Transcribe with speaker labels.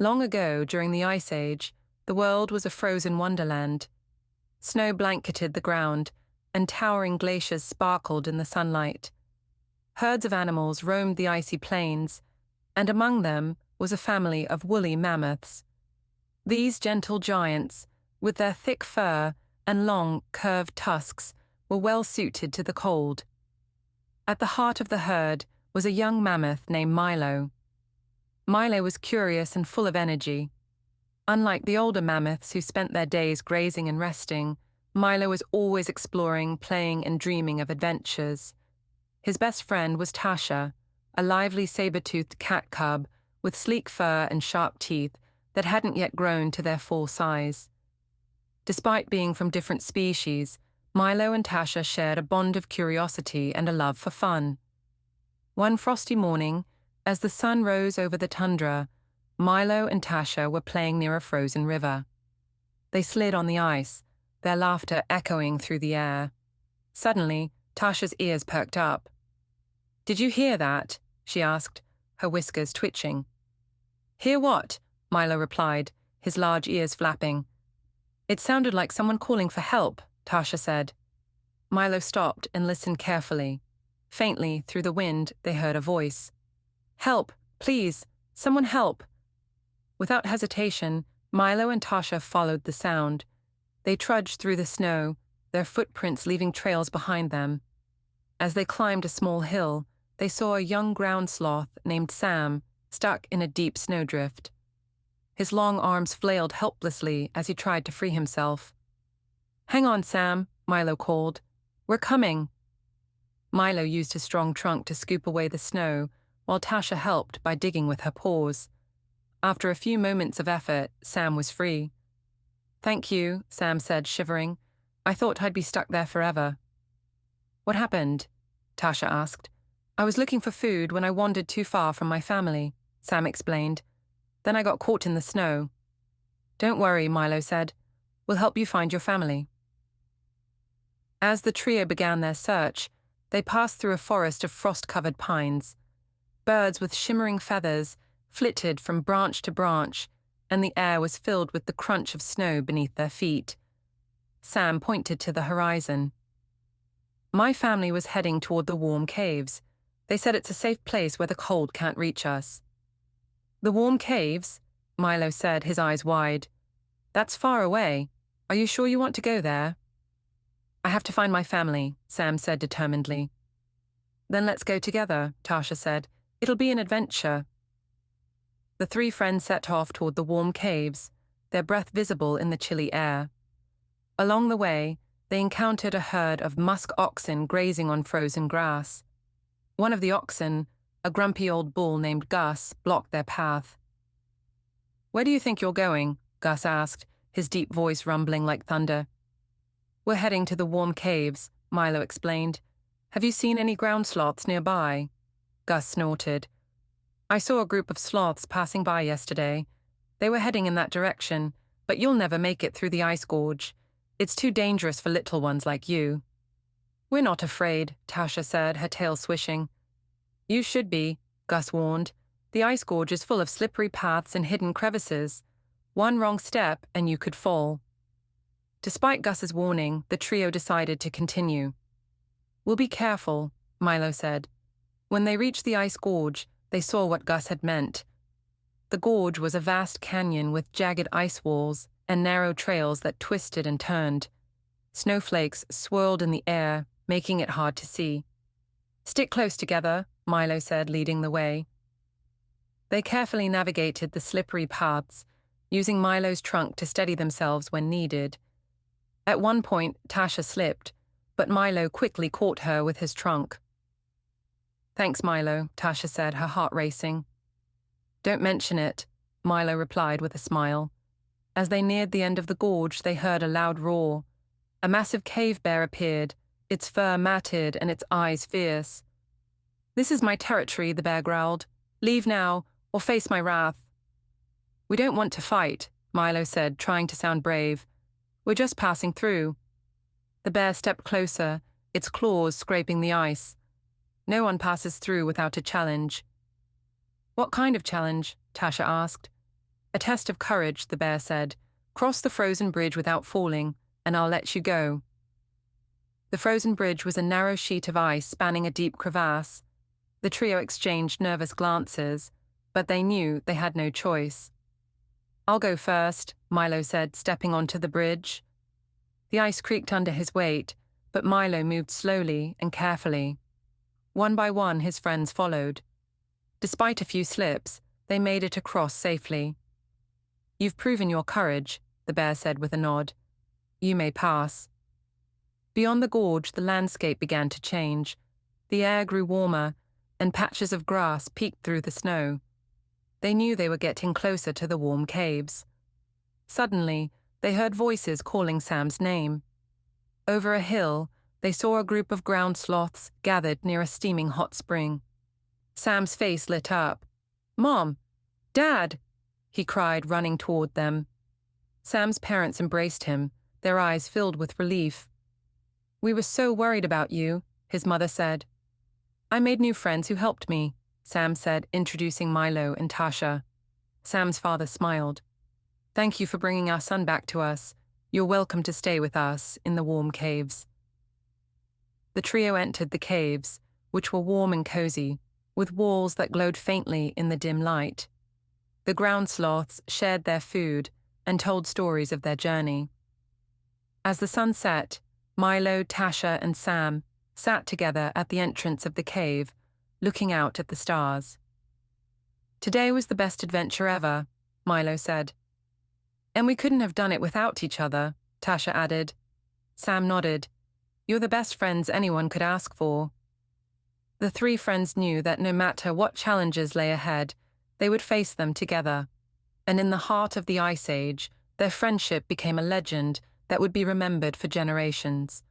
Speaker 1: Long ago, during the Ice Age, the world was a frozen wonderland. Snow blanketed the ground, and towering glaciers sparkled in the sunlight. Herds of animals roamed the icy plains, and among them was a family of woolly mammoths. These gentle giants, with their thick fur and long, curved tusks, were well suited to the cold. At the heart of the herd was a young mammoth named Milo. Milo was curious and full of energy. Unlike the older mammoths who spent their days grazing and resting, Milo was always exploring, playing, and dreaming of adventures. His best friend was Tasha, a lively saber-toothed cat cub with sleek fur and sharp teeth that hadn't yet grown to their full size. Despite being from different species, Milo and Tasha shared a bond of curiosity and a love for fun. One frosty morning, as the sun rose over the tundra, Milo and Tasha were playing near a frozen river. They slid on the ice, their laughter echoing through the air. Suddenly, Tasha's ears perked up. "Did you hear that?" she asked, her whiskers twitching. "Hear what?" Milo replied, his large ears flapping. "It sounded like someone calling for help," Tasha said. Milo stopped and listened carefully. Faintly, through the wind, they heard a voice. "Help, please, someone help." Without hesitation, Milo and Tasha followed the sound. They trudged through the snow, their footprints leaving trails behind them. As they climbed a small hill, they saw a young ground sloth named Sam stuck in a deep snowdrift. His long arms flailed helplessly as he tried to free himself. "Hang on, Sam," Milo called. "We're coming." Milo used his strong trunk to scoop away the snow, while Tasha helped by digging with her paws. After a few moments of effort, Sam was free. "Thank you," Sam said, shivering. "I thought I'd be stuck there forever." "What happened?" Tasha asked. "I was looking for food when I wandered too far from my family," Sam explained. "Then I got caught in the snow." "Don't worry," Milo said. "We'll help you find your family." As the trio began their search, they passed through a forest of frost-covered pines. Birds with shimmering feathers flitted from branch to branch, and the air was filled with the crunch of snow beneath their feet. Sam pointed to the horizon. "My family was heading toward the warm caves. They said it's a safe place where the cold can't reach us." "The warm caves?" Milo said, his eyes wide. "That's far away. Are you sure you want to go there?" "I have to find my family," Sam said determinedly. "Then let's go together," Tasha said. "It'll be an adventure." The three friends set off toward the warm caves, their breath visible in the chilly air. Along the way, they encountered a herd of musk oxen grazing on frozen grass. One of the oxen, a grumpy old bull named Gus, blocked their path. "Where do you think you're going?" Gus asked, his deep voice rumbling like thunder. "We're heading to the warm caves," Milo explained. "Have you seen any ground sloths nearby?" Gus snorted. "I saw a group of sloths passing by yesterday. They were heading in that direction, but you'll never make it through the ice gorge. It's too dangerous for little ones like you." "We're not afraid," Tasha said, her tail swishing. "You should be," Gus warned. "The ice gorge is full of slippery paths and hidden crevices. One wrong step and you could fall." Despite Gus's warning, the trio decided to continue. "We'll be careful," Milo said. When they reached the ice gorge, they saw what Gus had meant. The gorge was a vast canyon with jagged ice walls and narrow trails that twisted and turned. Snowflakes swirled in the air, making it hard to see. "Stick close together," Milo said, leading the way. They carefully navigated the slippery paths, using Milo's trunk to steady themselves when needed. At one point, Tasha slipped, but Milo quickly caught her with his trunk. "Thanks, Milo," Tasha said, her heart racing. "Don't mention it," Milo replied with a smile. As they neared the end of the gorge, they heard a loud roar. A massive cave bear appeared, its fur matted and its eyes fierce. "This is my territory," the bear growled. "Leave now, or face my wrath." "We don't want to fight," Milo said, trying to sound brave. "We're just passing through." The bear stepped closer, its claws scraping the ice. No one passes through without a challenge. "What kind of challenge?" Tasha asked. A test of courage, the bear said. Cross the frozen bridge without falling, and I'll let you go. The frozen bridge was a narrow sheet of ice spanning a deep crevasse. The trio exchanged nervous glances, but they knew they had no choice. I'll go first, Milo said, stepping onto the bridge. The ice creaked under his weight, but Milo moved slowly and carefully. One by one, his friends followed. Despite a few slips, they made it across safely. You've proven your courage, the bear said with a nod. You may pass. Beyond the gorge, the landscape began to change. The air grew warmer, and patches of grass peeked through the snow. They knew they were getting closer to the warm caves. Suddenly, they heard voices calling Sam's name. Over a hill, they saw a group of ground sloths gathered near a steaming hot spring. Sam's face lit up. "Mom! Dad!" he cried, running toward them. Sam's parents embraced him, their eyes filled with relief. "We were so worried about you," his mother said. "I made new friends who helped me," Sam said, introducing Milo and Tasha. Sam's father smiled. "Thank you for bringing our son back to us. You're welcome to stay with us in the warm caves." The trio entered the caves, which were warm and cozy, with walls that glowed faintly in the dim light. The ground sloths shared their food and told stories of their journey. As the sun set, Milo, Tasha, and Sam sat together at the entrance of the cave, looking out at the stars. "Today was the best adventure ever," Milo said. "And we couldn't have done it without each other," Tasha added. Sam nodded. "You're the best friends anyone could ask for." The three friends knew that no matter what challenges lay ahead, they would face them together. And in the heart of the Ice Age, their friendship became a legend that would be remembered for generations.